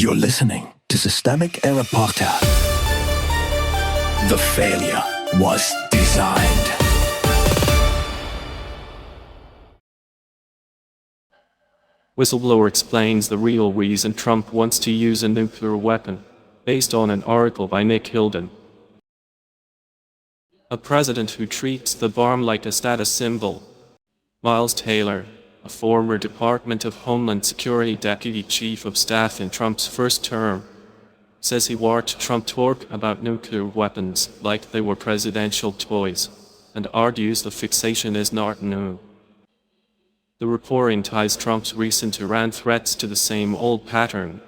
You're listening to Systemic Error Podcast. The failure was designed. Whistleblower explains the real reason Trump wants to use a nuclear weapon, based on an article by Nick Hilden. A president who treats the bomb like a status symbol. Miles Taylor, a former Department of Homeland Security Deputy Chief of Staff in Trump's first term, says he watched Trump talk about nuclear weapons like they were presidential toys, and argues the fixation is not new. The reporting ties Trump's recent Iran threats to the same old pattern: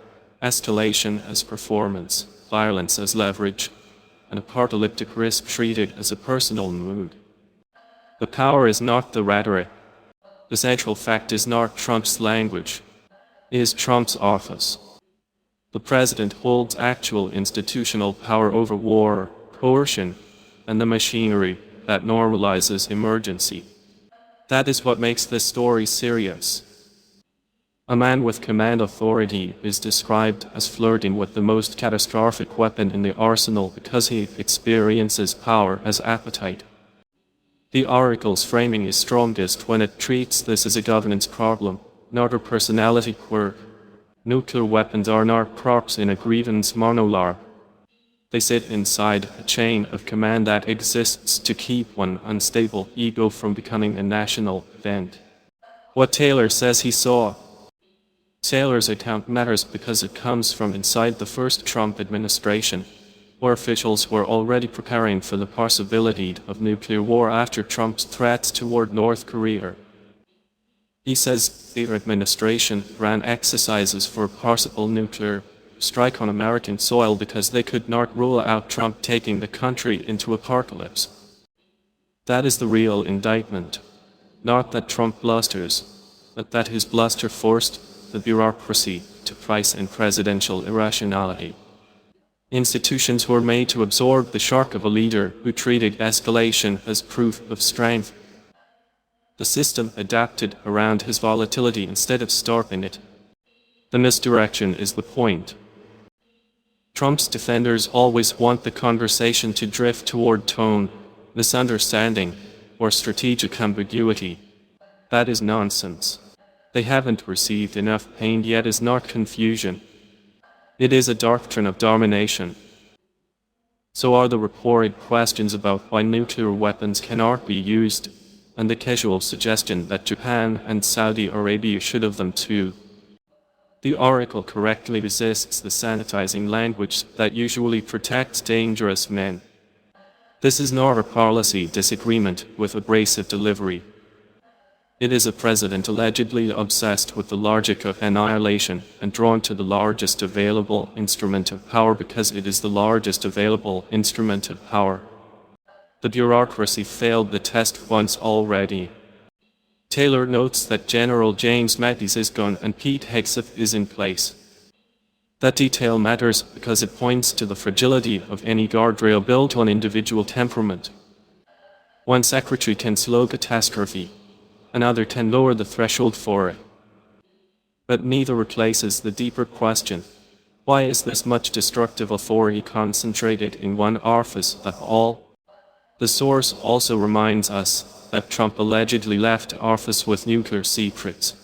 escalation as performance, violence as leverage, and apocalyptic risk treated as a personal mood. The power is not the rhetoric. The central fact is not Trump's language. It is Trump's office. The president holds actual institutional power over war, coercion, and the machinery that normalizes emergency. That is what makes this story serious. A man with command authority is described as flirting with the most catastrophic weapon in the arsenal because he experiences power as appetite. The article's framing is strongest when it treats this as a governance problem, not a personality quirk. Nuclear weapons are not props in a grievance monologue. They sit inside a chain of command that exists to keep one unstable ego from becoming a national event. What Taylor says he saw. Taylor's account matters because it comes from inside the first Trump administration, where officials were already preparing for the possibility of nuclear war after Trump's threats toward North Korea. He says the administration ran exercises for a possible nuclear strike on American soil because they could not rule out Trump taking the country into apocalypse. That is the real indictment. Not that Trump blusters, but that his bluster forced the bureaucracy to price in presidential irrationality. Institutions were made to absorb the shock of a leader who treated escalation as proof of strength. The system adapted around his volatility instead of stopping it. The misdirection is the point. Trump's defenders always want the conversation to drift toward tone, misunderstanding, or strategic ambiguity. That is nonsense. They haven't received enough pain yet is not confusion. It is a doctrine of domination. So are the reported questions about why nuclear weapons cannot be used, and the casual suggestion that Japan and Saudi Arabia should have them too. The article correctly resists the sanitizing language that usually protects dangerous men. This is not a policy disagreement with abrasive delivery. It is a president allegedly obsessed with the logic of annihilation and drawn to the largest available instrument of power because it is the largest available instrument of power. The bureaucracy failed the test once already. Taylor notes that General James Mattis's gun and Pete Hegseth is in place. That detail matters because it points to the fragility of any guardrail built on individual temperament. One secretary can slow catastrophe. Another can lower the threshold for it. But neither replaces the deeper question: why is this much destructive authority concentrated in one office at all? The source also reminds us that Trump allegedly left office with nuclear secrets.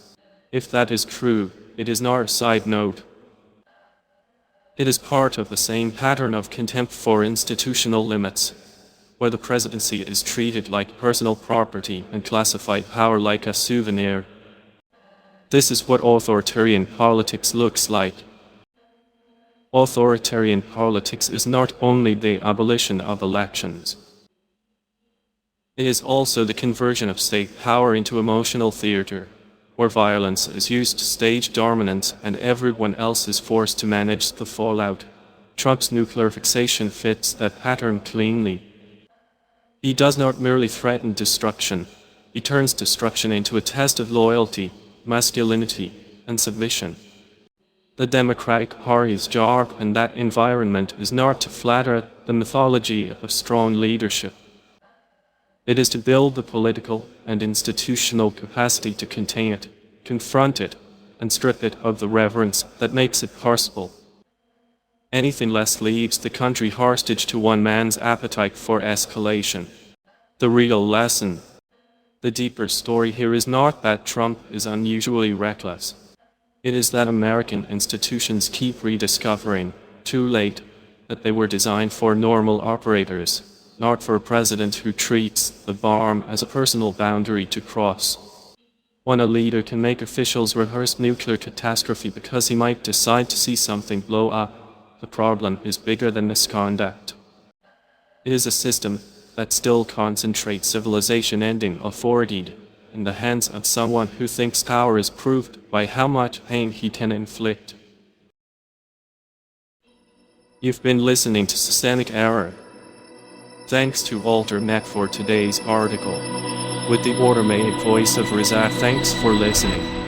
If that is true, it is not a side note. It is part of the same pattern of contempt for institutional limits, where the presidency is treated like personal property and classified power like a souvenir. This is what authoritarian politics looks like. Authoritarian politics is not only the abolition of elections. It is also the conversion of state power into emotional theater, where violence is used to stage dominance and everyone else is forced to manage the fallout. Trump's nuclear fixation fits that pattern cleanly. He does not merely threaten destruction, he turns destruction into a test of loyalty, masculinity, and submission. The Democratic Party's job in that environment is not to flatter the mythology of strong leadership. It is to build the political and institutional capacity to contain it, confront it, and strip it of the reverence that makes it possible. Anything less leaves the country hostage to one man's appetite for escalation. The real lesson. The deeper story here is not that Trump is unusually reckless. It is that American institutions keep rediscovering, too late, that they were designed for normal operators, not for a president who treats the bomb as a personal boundary to cross. When a leader can make officials rehearse nuclear catastrophe because he might decide to see something blow up, the problem is bigger than misconduct. It is a system that still concentrates civilization-ending authority in the hands of someone who thinks power is proved by how much pain he can inflict. You've been listening to Systemic Error. Thanks to Alternet for today's article. With the automated voice of Rizat, thanks for listening.